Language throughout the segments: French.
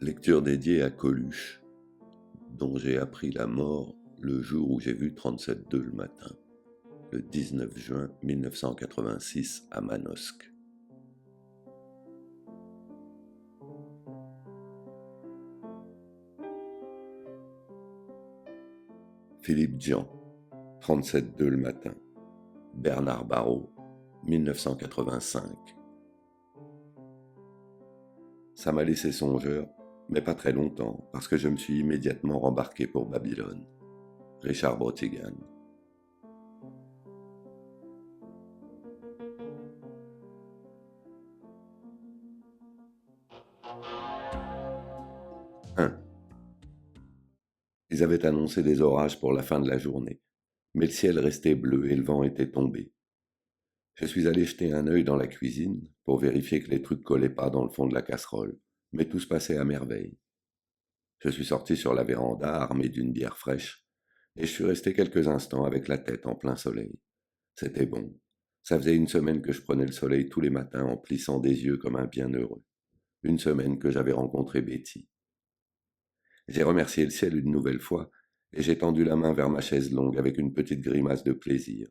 Lecture dédiée à Coluche, dont j'ai appris la mort le jour où j'ai vu 37.2 le matin, le 19 juin 1986 à Manosque. Philippe Dian, 37.2 le matin. Bernard Barrault, 1985. Ça m'a laissé songeur, mais pas très longtemps, parce que je me suis immédiatement rembarqué pour Babylone. Richard Brotigan. Ils avaient annoncé des orages pour la fin de la journée, mais le ciel restait bleu et le vent était tombé. Je suis allé jeter un œil dans la cuisine pour vérifier que les trucs collaient pas dans le fond de la casserole, mais tout se passait à merveille. Je suis sorti sur la véranda armé d'une bière fraîche, et je suis resté quelques instants avec la tête en plein soleil. C'était bon. Ça faisait une semaine que je prenais le soleil tous les matins en plissant des yeux comme un bienheureux. Une semaine que j'avais rencontré Betty. J'ai remercié le ciel une nouvelle fois, et j'ai tendu la main vers ma chaise longue avec une petite grimace de plaisir.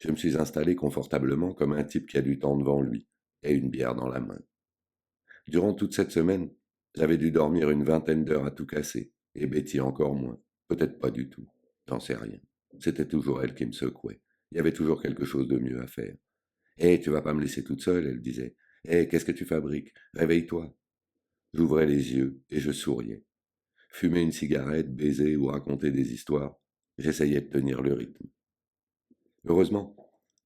Je me suis installé confortablement comme un type qui a du temps devant lui, et une bière dans la main. Durant toute cette semaine, j'avais dû dormir une vingtaine d'heures à tout casser, et Betty encore moins. Peut-être pas du tout, j'en sais rien. C'était toujours elle qui me secouait. Il y avait toujours quelque chose de mieux à faire. « Tu vas pas me laisser toute seule, elle disait. Qu'est-ce que tu fabriques? Réveille-toi. » J'ouvrais les yeux et je souriais. Fumer une cigarette, baiser ou raconter des histoires, j'essayais de tenir le rythme. Heureusement,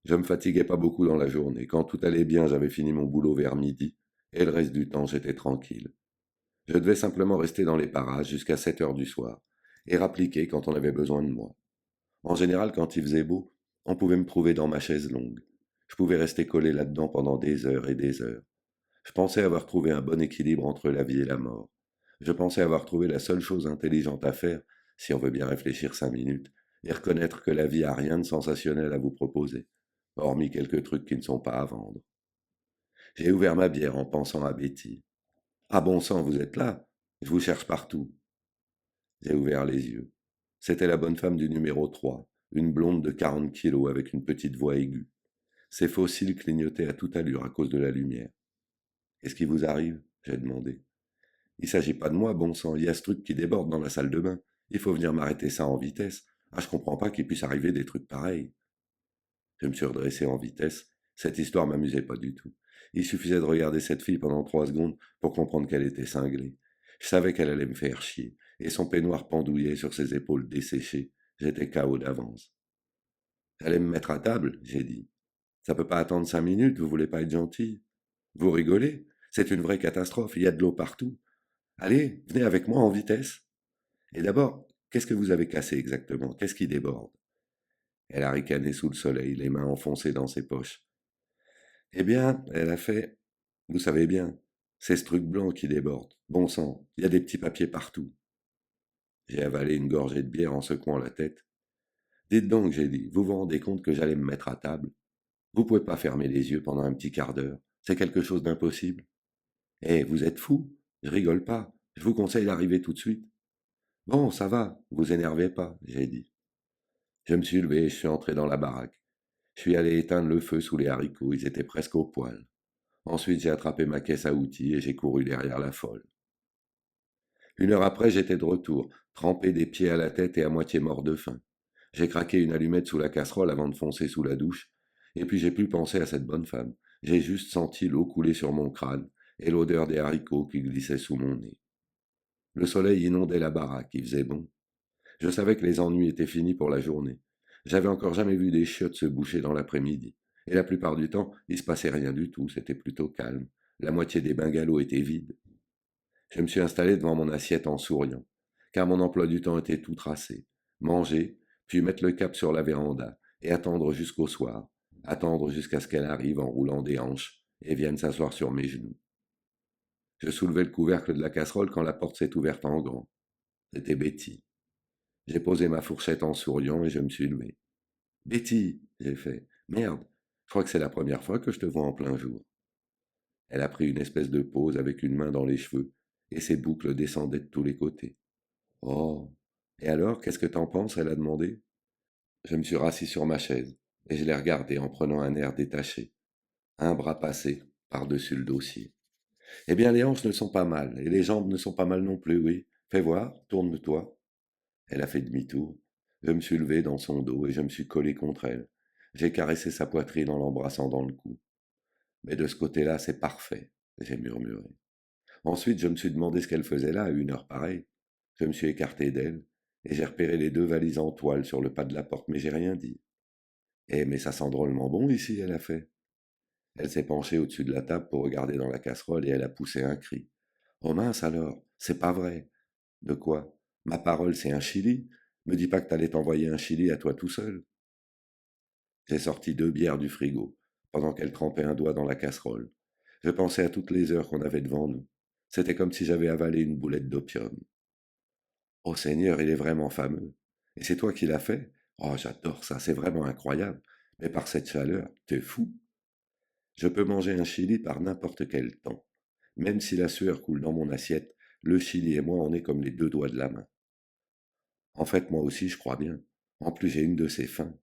je me fatiguais pas beaucoup dans la journée. Quand tout allait bien, j'avais fini mon boulot vers midi, et le reste du temps, j'étais tranquille. Je devais simplement rester dans les parages jusqu'à 7 heures du soir, et rappliquer quand on avait besoin de moi. En général, quand il faisait beau, on pouvait me trouver dans ma chaise longue. Je pouvais rester collé là-dedans pendant des heures et des heures. Je pensais avoir trouvé un bon équilibre entre la vie et la mort. Je pensais avoir trouvé la seule chose intelligente à faire, si on veut bien réfléchir 5 minutes, et reconnaître que la vie a rien de sensationnel à vous proposer, hormis quelques trucs qui ne sont pas à vendre. J'ai ouvert ma bière en pensant à Betty. Ah bon sang, vous êtes là? Je vous cherche partout. J'ai ouvert les yeux. C'était la bonne femme du numéro 3, une blonde de 40 kilos avec une petite voix aiguë. Ses faux cils clignotaient à toute allure à cause de la lumière. Qu'est-ce qui vous arrive? J'ai demandé. Il s'agit pas de moi, bon sang, il y a ce truc qui déborde dans la salle de bain. Il faut venir m'arrêter ça en vitesse. Ah, je comprends pas qu'il puisse arriver des trucs pareils. Je me suis redressé en vitesse. Cette histoire m'amusait pas du tout. Il suffisait de regarder cette fille pendant 3 secondes pour comprendre qu'elle était cinglée. Je savais qu'elle allait me faire chier, et son peignoir pendouillait sur ses épaules desséchées. J'étais KO d'avance. Allez me mettre à table, j'ai dit. Ça peut pas attendre 5 minutes, vous voulez pas être gentil? Vous rigolez? C'est une vraie catastrophe, il y a de l'eau partout. Allez, venez avec moi en vitesse. Et d'abord, qu'est-ce que vous avez cassé exactement? Qu'est-ce qui déborde? Elle a ricané sous le soleil, les mains enfoncées dans ses poches. Eh bien, elle a fait, vous savez bien, c'est ce truc blanc qui déborde. Bon sang, il y a des petits papiers partout. J'ai avalé une gorgée de bière en secouant la tête. Dites donc, j'ai dit, vous vous rendez compte que j'allais me mettre à table? Vous pouvez pas fermer les yeux pendant un petit quart d'heure. C'est quelque chose d'impossible. Vous êtes fou? Je rigole pas. Je vous conseille d'arriver tout de suite. Bon, ça va, vous énervez pas, j'ai dit. Je me suis levé et je suis entré dans la baraque. Je suis allé éteindre le feu sous les haricots, ils étaient presque au poil. Ensuite, j'ai attrapé ma caisse à outils et j'ai couru derrière la folle. 1 heure après, j'étais de retour, trempé des pieds à la tête et à moitié mort de faim. J'ai craqué une allumette sous la casserole avant de foncer sous la douche, et puis j'ai plus pensé à cette bonne femme. J'ai juste senti l'eau couler sur mon crâne et l'odeur des haricots qui glissaient sous mon nez. Le soleil inondait la baraque, il faisait bon. Je savais que les ennuis étaient finis pour la journée. J'avais encore jamais vu des chiottes se boucher dans l'après-midi. Et la plupart du temps, il se passait rien du tout, c'était plutôt calme. La moitié des bungalows étaient vides. Je me suis installé devant mon assiette en souriant, car mon emploi du temps était tout tracé. Manger, puis mettre le cap sur la véranda, et attendre jusqu'au soir. Attendre jusqu'à ce qu'elle arrive en roulant des hanches, et vienne s'asseoir sur mes genoux. Je soulevais le couvercle de la casserole quand la porte s'est ouverte en grand. C'était Betty. J'ai posé ma fourchette en souriant et je me suis levé. Betty, j'ai fait. Merde, je crois que c'est la première fois que je te vois en plein jour. Elle a pris une espèce de pause avec une main dans les cheveux, et ses boucles descendaient de tous les côtés. Oh. Et alors, qu'est-ce que t'en penses? Elle a demandé. Je me suis rassis sur ma chaise, et je l'ai regardée en prenant un air détaché, un bras passé par-dessus le dossier. Eh bien, les hanches ne sont pas mal, et les jambes ne sont pas mal non plus, oui. Fais voir, tourne-toi. Elle a fait demi-tour. Je me suis levé dans son dos et je me suis collé contre elle. J'ai caressé sa poitrine en l'embrassant dans le cou. Mais de ce côté-là, c'est parfait, j'ai murmuré. Ensuite, je me suis demandé ce qu'elle faisait là à une heure pareille. Je me suis écarté d'elle, et j'ai repéré les deux valises en toile sur le pas de la porte, mais j'ai rien dit. Eh, mais ça sent drôlement bon ici, elle a fait. Elle s'est penchée au-dessus de la table pour regarder dans la casserole et elle a poussé un cri. Oh mince alors, c'est pas vrai. De quoi? Ma parole, c'est un chili. Me dis pas que t'allais t'envoyer un chili à toi tout seul. J'ai sorti 2 bières du frigo, pendant qu'elle trempait un doigt dans la casserole. Je pensais à toutes les heures qu'on avait devant nous. C'était comme si j'avais avalé une boulette d'opium. Oh Seigneur, il est vraiment fameux. Et c'est toi qui l'as fait? Oh, j'adore ça, c'est vraiment incroyable. Mais par cette chaleur, t'es fou. Je peux manger un chili par n'importe quel temps. Même si la sueur coule dans mon assiette, le chili et moi, on est comme les deux doigts de la main. En fait, moi aussi, je crois bien. En plus, j'ai une de ces fins.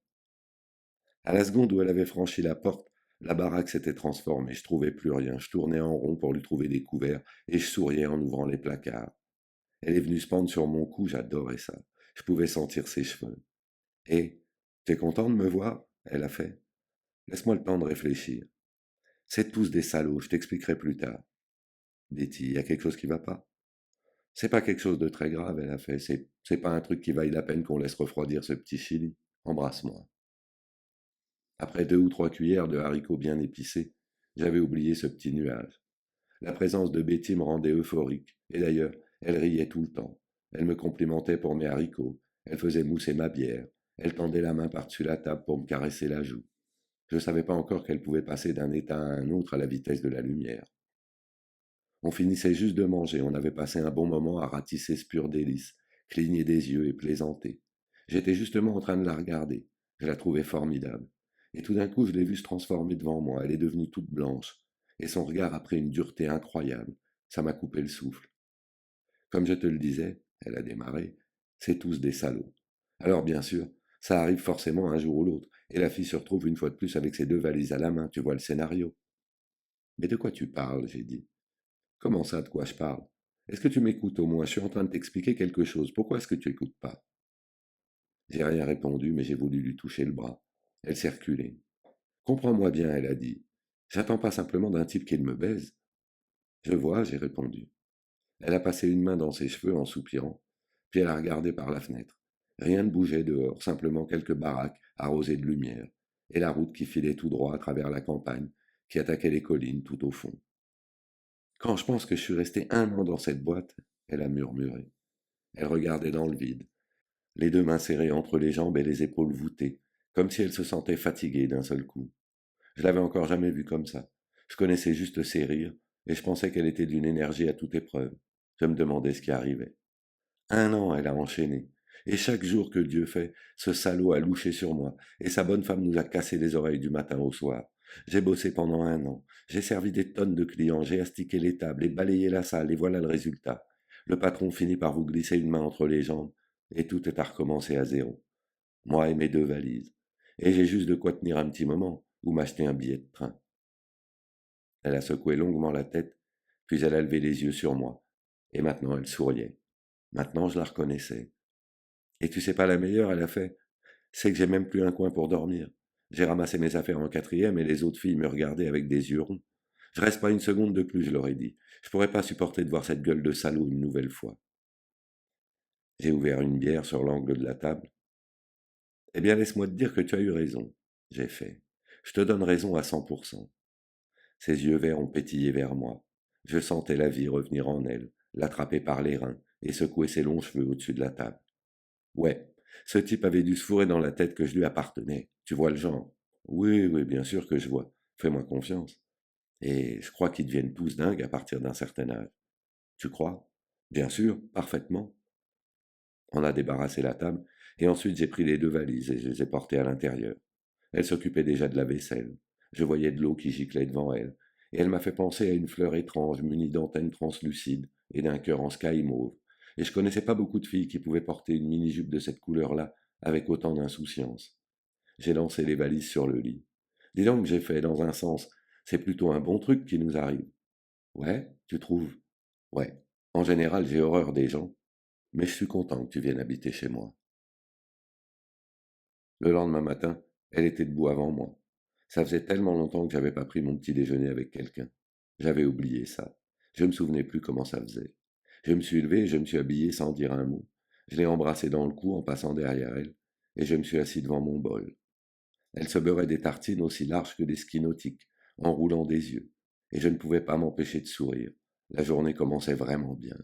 À la seconde où elle avait franchi la porte, la baraque s'était transformée. Je trouvais plus rien. Je tournais en rond pour lui trouver des couverts et je souriais en ouvrant les placards. Elle est venue se pendre sur mon cou, j'adorais ça. Je pouvais sentir ses cheveux. Et t'es content de me voir? Elle a fait. Laisse-moi le temps de réfléchir. C'est tous des salauds, je t'expliquerai plus tard. Betty, il y a quelque chose qui va pas. C'est pas quelque chose de très grave, elle a fait. C'est pas un truc qui vaille la peine qu'on laisse refroidir ce petit chili. Embrasse-moi. Après 2 ou 3 cuillères de haricots bien épicés, j'avais oublié ce petit nuage. La présence de Betty me rendait euphorique, et d'ailleurs, elle riait tout le temps. Elle me complimentait pour mes haricots, elle faisait mousser ma bière, elle tendait la main par-dessus la table pour me caresser la joue. Je ne savais pas encore qu'elle pouvait passer d'un état à un autre à la vitesse de la lumière. On finissait juste de manger, on avait passé un bon moment à ratisser ce pur délice, cligner des yeux et plaisanter. J'étais justement en train de la regarder. Je la trouvais formidable. Et tout d'un coup, je l'ai vue se transformer devant moi. Elle est devenue toute blanche. Et son regard a pris une dureté incroyable. Ça m'a coupé le souffle. Comme je te le disais, elle a démarré, c'est tous des salauds. Alors bien sûr, ça arrive forcément un jour ou l'autre. Et la fille se retrouve une fois de plus avec ses 2 valises à la main. Tu vois le scénario. Mais de quoi tu parles? J'ai dit. Comment ça, de quoi je parle? Est-ce que tu m'écoutes au moins? Je suis en train de t'expliquer quelque chose. Pourquoi est-ce que tu écoutes pas? J'ai rien répondu, mais j'ai voulu lui toucher le bras. Elle s'est reculée. Comprends-moi bien, elle a dit. J'attends pas simplement d'un type qu'il me baise. Je vois, j'ai répondu. Elle a passé une main dans ses cheveux en soupirant, puis elle a regardé par la fenêtre. Rien ne bougeait dehors, simplement quelques baraques arrosées de lumière, et la route qui filait tout droit à travers la campagne, qui attaquait les collines tout au fond. Quand je pense que je suis resté un an dans cette boîte, elle a murmuré. Elle regardait dans le vide, les 2 mains serrées entre les jambes et les épaules voûtées, comme si elle se sentait fatiguée d'un seul coup. Je l'avais encore jamais vue comme ça. Je connaissais juste ses rires, et je pensais qu'elle était d'une énergie à toute épreuve. Je me demandais ce qui arrivait. Un an, elle a enchaîné. Et chaque jour que Dieu fait, ce salaud a louché sur moi, et sa bonne femme nous a cassé les oreilles du matin au soir. J'ai bossé pendant un an, j'ai servi des tonnes de clients, j'ai astiqué les tables et balayé la salle, et voilà le résultat. Le patron finit par vous glisser une main entre les jambes, et tout est à recommencer à zéro. Moi et mes 2 valises. Et j'ai juste de quoi tenir un petit moment, ou m'acheter un billet de train. Elle a secoué longuement la tête, puis elle a levé les yeux sur moi, et maintenant elle souriait. Maintenant je la reconnaissais. Et tu sais pas la meilleure, elle a fait, c'est que j'ai même plus un coin pour dormir. J'ai ramassé mes affaires en quatrième et les autres filles me regardaient avec des yeux ronds. Je reste pas une seconde de plus, je leur ai dit. Je pourrais pas supporter de voir cette gueule de salaud une nouvelle fois. J'ai ouvert une bière sur l'angle de la table. Eh bien, laisse-moi te dire que tu as eu raison. J'ai fait. Je te donne raison à 100%. Ses yeux verts ont pétillé vers moi. Je sentais la vie revenir en elle, l'attraper par les reins et secouer ses longs cheveux au-dessus de la table. Ouais, ce type avait dû se fourrer dans la tête que je lui appartenais. Tu vois le genre? Oui, oui, bien sûr que je vois. Fais-moi confiance. Et je crois qu'ils deviennent tous dingues à partir d'un certain âge. Tu crois? Bien sûr, parfaitement. On a débarrassé la table, et ensuite j'ai pris les 2 valises et je les ai portées à l'intérieur. Elle s'occupait déjà de la vaisselle. Je voyais de l'eau qui giclait devant elle, et elle m'a fait penser à une fleur étrange munie d'antennes translucides et d'un cœur en sky mauve, et je connaissais pas beaucoup de filles qui pouvaient porter une mini-jupe de cette couleur-là avec autant d'insouciance. J'ai lancé les valises sur le lit. Dis donc, j'ai fait, dans un sens, c'est plutôt un bon truc qui nous arrive. Ouais, tu trouves? Ouais. En général, j'ai horreur des gens, mais je suis content que tu viennes habiter chez moi. Le lendemain matin, elle était debout avant moi. Ça faisait tellement longtemps que j'avais pas pris mon petit déjeuner avec quelqu'un. J'avais oublié ça. Je me souvenais plus comment ça faisait. Je me suis levé et je me suis habillé sans dire un mot. Je l'ai embrassée dans le cou en passant derrière elle, et je me suis assis devant mon bol. Elle se beurrait des tartines aussi larges que des skis nautiques, en roulant des yeux, et je ne pouvais pas m'empêcher de sourire. La journée commençait vraiment bien.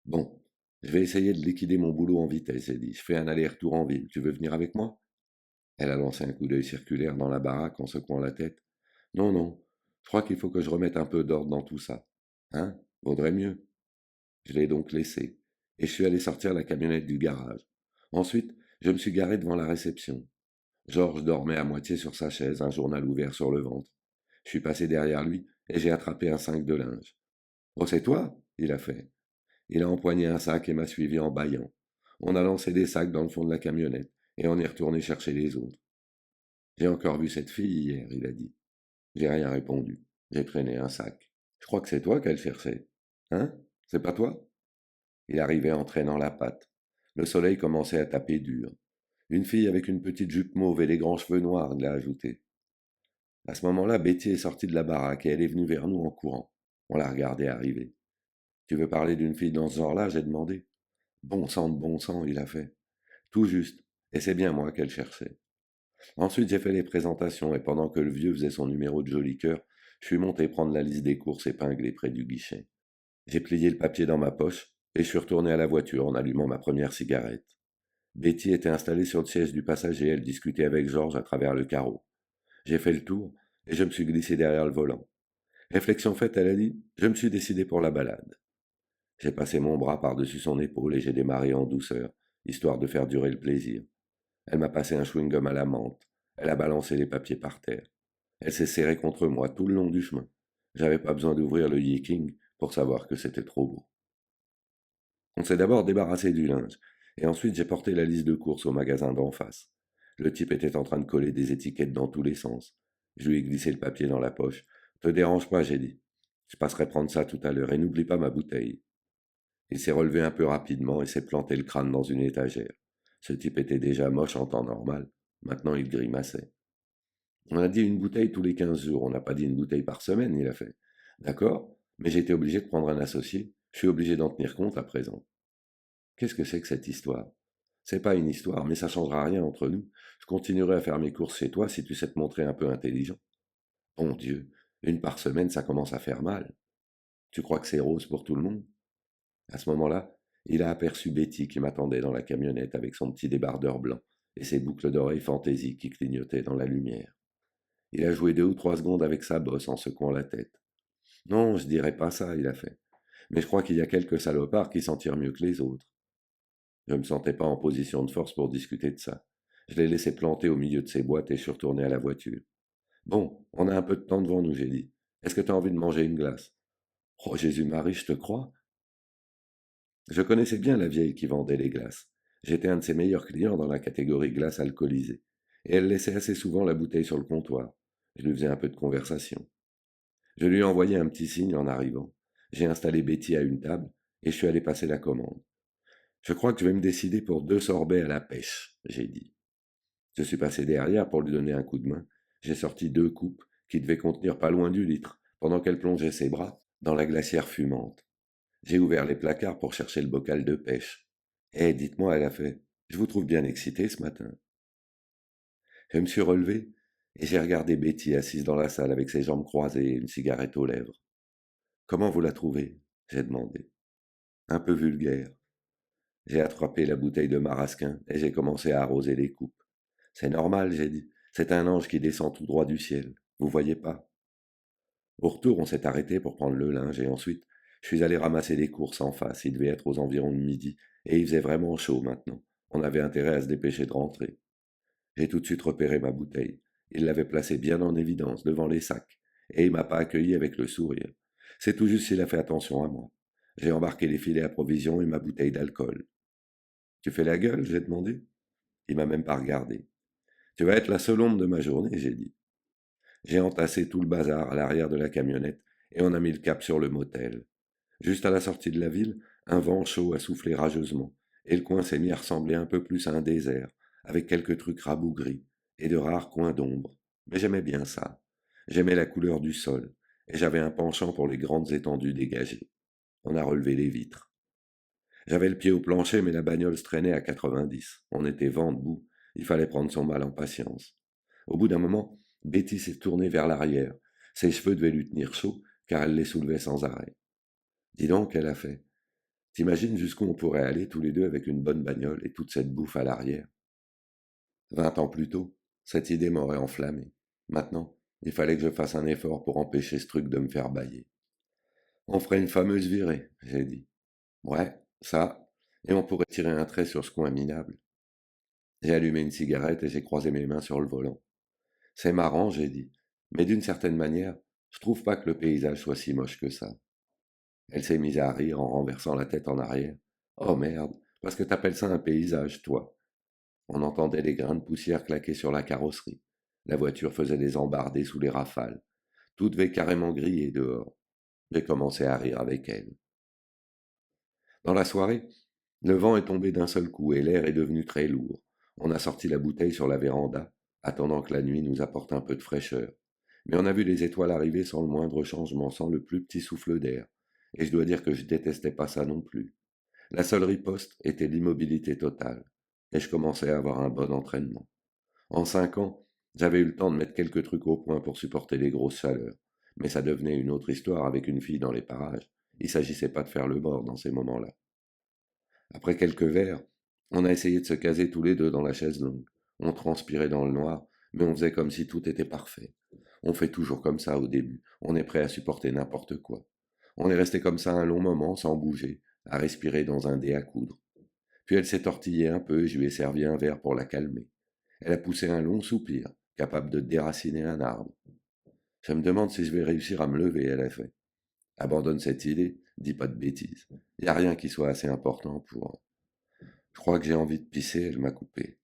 Bon, je vais essayer de liquider mon boulot en vitesse, j'ai dit. Je fais un aller-retour en ville. Tu veux venir avec moi? Elle a lancé un coup d'œil circulaire dans la baraque en secouant la tête. Non, non, je crois qu'il faut que je remette un peu d'ordre dans tout ça. Hein? Vaudrait mieux. Je l'ai donc laissé, et je suis allé sortir la camionnette du garage. Ensuite, je me suis garé devant la réception. Georges dormait à moitié sur sa chaise, un journal ouvert sur le ventre. Je suis passé derrière lui, et j'ai attrapé un cinq de linge. Oh, c'est toi? Il a fait. Il a empoigné un sac et m'a suivi en bâillant. On a lancé des sacs dans le fond de la camionnette, et on est retourné chercher les autres. J'ai encore vu cette fille hier, il a dit. J'ai rien répondu. J'ai traîné un sac. Je crois que c'est toi qu'elle cherchait. Hein? C'est pas toi? Il arrivait en traînant la patte. Le soleil commençait à taper dur. Une fille avec une petite jupe mauve et des grands cheveux noirs, il a ajouté. À ce moment-là, Betty est sortie de la baraque et elle est venue vers nous en courant. On l'a regardée arriver. Tu veux parler d'une fille dans ce genre-là? J'ai demandé. Bon sang, il a fait. Tout juste. Et c'est bien moi qu'elle cherchait. Ensuite, j'ai fait les présentations et pendant que le vieux faisait son numéro de joli cœur, je suis monté prendre la liste des courses épinglées près du guichet. J'ai plié le papier dans ma poche et je suis retourné à la voiture en allumant ma première cigarette. Betty était installée sur le siège du passager, elle discutait avec Georges à travers le carreau. J'ai fait le tour et je me suis glissé derrière le volant. Réflexion faite, elle a dit, je me suis décidé pour la balade. J'ai passé mon bras par-dessus son épaule et j'ai démarré en douceur, histoire de faire durer le plaisir. Elle m'a passé un chewing-gum à la menthe. Elle a balancé les papiers par terre. Elle s'est serrée contre moi tout le long du chemin. J'avais pas besoin d'ouvrir le Yeking pour savoir que c'était trop beau. On s'est d'abord débarrassé du linge, et ensuite j'ai porté la liste de courses au magasin d'en face. Le type était en train de coller des étiquettes dans tous les sens. Je lui ai glissé le papier dans la poche. Te dérange pas, j'ai dit. Je passerai prendre ça tout à l'heure, et n'oublie pas ma bouteille. Il s'est relevé un peu rapidement et s'est planté le crâne dans une étagère. Ce type était déjà moche en temps normal. Maintenant il grimaçait. On a dit une bouteille tous les 15 jours, on n'a pas dit une bouteille par semaine, il a fait. D'accord, mais j'étais obligé de prendre un associé, je suis obligé d'en tenir compte à présent. Qu'est-ce que c'est que cette histoire? C'est pas une histoire, mais ça changera rien entre nous. Je continuerai à faire mes courses chez toi si tu sais te montrer un peu intelligent. Bon Dieu, une par semaine, ça commence à faire mal. Tu crois que c'est rose pour tout le monde? À ce moment-là, il a aperçu Betty qui m'attendait dans la camionnette avec son petit débardeur blanc et ses boucles d'oreilles fantaisie qui clignotaient dans la lumière. Il a joué 2 ou 3 secondes avec sa bosse en secouant la tête. Non, je dirais pas ça, il a fait. Mais je crois qu'il y a quelques salopards qui s'en tirent mieux que les autres. Je ne me sentais pas en position de force pour discuter de ça. Je l'ai laissé planter au milieu de ses boîtes et je suis retourné à la voiture. Bon, on a un peu de temps devant nous, j'ai dit. Est-ce que tu as envie de manger une glace? Oh Jésus-Marie, je te crois. Je connaissais bien la vieille qui vendait les glaces. J'étais un de ses meilleurs clients dans la catégorie glace alcoolisée. Et elle laissait assez souvent la bouteille sur le comptoir. Je lui faisais un peu de conversation. Je lui ai envoyé un petit signe en arrivant. J'ai installé Betty à une table et je suis allé passer la commande. Je crois que je vais me décider pour 2 sorbets à la pêche, j'ai dit. Je suis passé derrière pour lui donner un coup de main. J'ai sorti 2 coupes qui devaient contenir pas loin du litre pendant qu'elle plongeait ses bras dans la glacière fumante. J'ai ouvert les placards pour chercher le bocal de pêche. Eh, dites-moi, elle a fait. Je vous trouve bien excité ce matin. Je me suis relevé et j'ai regardé Betty assise dans la salle avec ses jambes croisées et une cigarette aux lèvres. Comment vous la trouvez? J'ai demandé. Un peu vulgaire. J'ai attrapé la bouteille de marasquin et j'ai commencé à arroser les coupes. C'est normal, j'ai dit. C'est un ange qui descend tout droit du ciel. Vous voyez pas? Au retour, on s'est arrêté pour prendre le linge et ensuite, je suis allé ramasser les courses en face. Il devait être aux environs de midi et il faisait vraiment chaud maintenant. On avait intérêt à se dépêcher de rentrer. J'ai tout de suite repéré ma bouteille. Il l'avait placée bien en évidence devant les sacs et il m'a pas accueilli avec le sourire. C'est tout juste s'il a fait attention à moi. J'ai embarqué les filets à provisions et ma bouteille d'alcool. Tu fais la gueule, j'ai demandé. Il m'a même pas regardé. Tu vas être la seule ombre de ma journée, j'ai dit. J'ai entassé tout le bazar à l'arrière de la camionnette et on a mis le cap sur le motel. Juste à la sortie de la ville, un vent chaud a soufflé rageusement, et le coin s'est mis à ressembler un peu plus à un désert, avec quelques trucs rabougris et de rares coins d'ombre. Mais j'aimais bien ça. J'aimais la couleur du sol, et j'avais un penchant pour les grandes étendues dégagées. On a relevé les vitres. J'avais le pied au plancher, mais la bagnole se traînait à 90. On était vent debout. Il fallait prendre son mal en patience. Au bout d'un moment, Betty s'est tournée vers l'arrière. Ses cheveux devaient lui tenir chaud, car elle les soulevait sans arrêt. Dis donc, elle a fait. T'imagines jusqu'où on pourrait aller tous les deux avec une bonne bagnole et toute cette bouffe à l'arrière? 20 ans plus tôt, cette idée m'aurait enflammé. Maintenant, il fallait que je fasse un effort pour empêcher ce truc de me faire bâiller. On ferait une fameuse virée, j'ai dit. Ouais, ça, et on pourrait tirer un trait sur ce coin minable. J'ai allumé une cigarette et j'ai croisé mes mains sur le volant. C'est marrant, j'ai dit, mais d'une certaine manière, je trouve pas que le paysage soit si moche que ça. Elle s'est mise à rire en renversant la tête en arrière. Oh merde, parce que t'appelles ça un paysage, toi. On entendait les grains de poussière claquer sur la carrosserie. La voiture faisait des embardées sous les rafales. Tout devait carrément griller dehors. J'ai commencé à rire avec elle. Dans la soirée, le vent est tombé d'un seul coup et l'air est devenu très lourd. On a sorti la bouteille sur la véranda, attendant que la nuit nous apporte un peu de fraîcheur. Mais on a vu les étoiles arriver sans le moindre changement, sans le plus petit souffle d'air. Et je dois dire que je détestais pas ça non plus. La seule riposte était l'immobilité totale. Et je commençais à avoir un bon entraînement. En 5 ans, j'avais eu le temps de mettre quelques trucs au point pour supporter les grosses chaleurs. Mais ça devenait une autre histoire avec une fille dans les parages. Il s'agissait pas de faire le mort dans ces moments-là. Après quelques verres, on a essayé de se caser tous les deux dans la chaise longue. On transpirait dans le noir, mais on faisait comme si tout était parfait. On fait toujours comme ça au début. On est prêt à supporter n'importe quoi. On est resté comme ça un long moment, sans bouger, à respirer dans un dé à coudre. Puis elle s'est tortillée un peu et je lui ai servi un verre pour la calmer. Elle a poussé un long soupir, capable de déraciner un arbre. Je me demande si je vais réussir à me lever, elle a fait. Abandonne cette idée, dis pas de bêtises. Y a rien qui soit assez important pour... Je crois que j'ai envie de pisser, elle m'a coupé.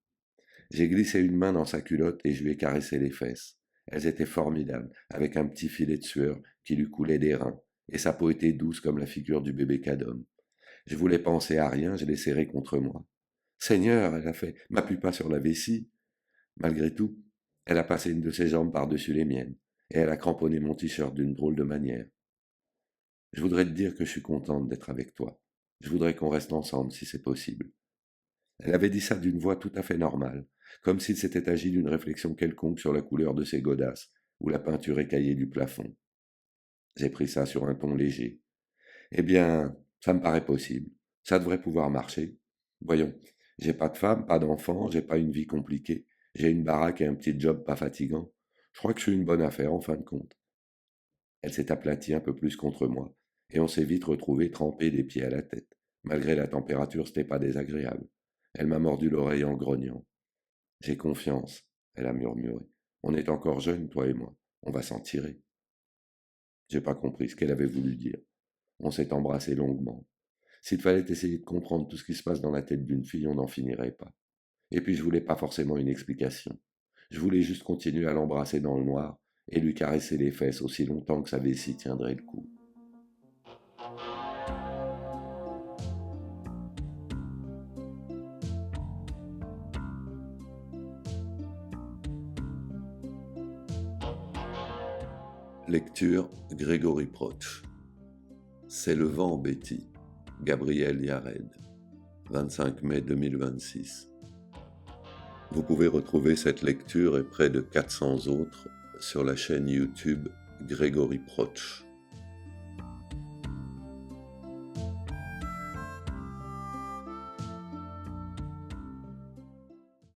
J'ai glissé une main dans sa culotte et je lui ai caressé les fesses. Elles étaient formidables, avec un petit filet de sueur qui lui coulait des reins, et sa peau était douce comme la figure du bébé Cadom. Je voulais penser à rien, je l'ai serré contre moi. Seigneur, elle a fait, m'appuie pas sur la vessie. Malgré tout, elle a passé une de ses jambes par-dessus les miennes, et elle a cramponné mon t-shirt d'une drôle de manière. Je voudrais te dire que je suis contente d'être avec toi. Je voudrais qu'on reste ensemble si c'est possible. Elle avait dit ça d'une voix tout à fait normale, comme s'il s'était agi d'une réflexion quelconque sur la couleur de ses godasses ou la peinture écaillée du plafond. J'ai pris ça sur un ton léger. Eh bien, ça me paraît possible. Ça devrait pouvoir marcher. Voyons, j'ai pas de femme, pas d'enfant, j'ai pas une vie compliquée, j'ai une baraque et un petit job pas fatigant. Je crois que je suis une bonne affaire en fin de compte. Elle s'est aplatie un peu plus contre moi, et on s'est vite retrouvés trempés des pieds à la tête. Malgré la température, c'était pas désagréable. Elle m'a mordu l'oreille en grognant. J'ai confiance, elle a murmuré. On est encore jeunes, toi et moi. On va s'en tirer. J'ai pas compris ce qu'elle avait voulu dire. On s'est embrassé longuement. S'il fallait essayer de comprendre tout ce qui se passe dans la tête d'une fille, on n'en finirait pas. Et puis je voulais pas forcément une explication. Je voulais juste continuer à l'embrasser dans le noir et lui caresser les fesses aussi longtemps que sa vessie tiendrait le coup. Lecture Grégory Proch. C'est le vent, Betty. Gabriel Yared. 25 mai 2026. Vous pouvez retrouver cette lecture et près de 400 autres sur la chaîne YouTube Grégory Proch.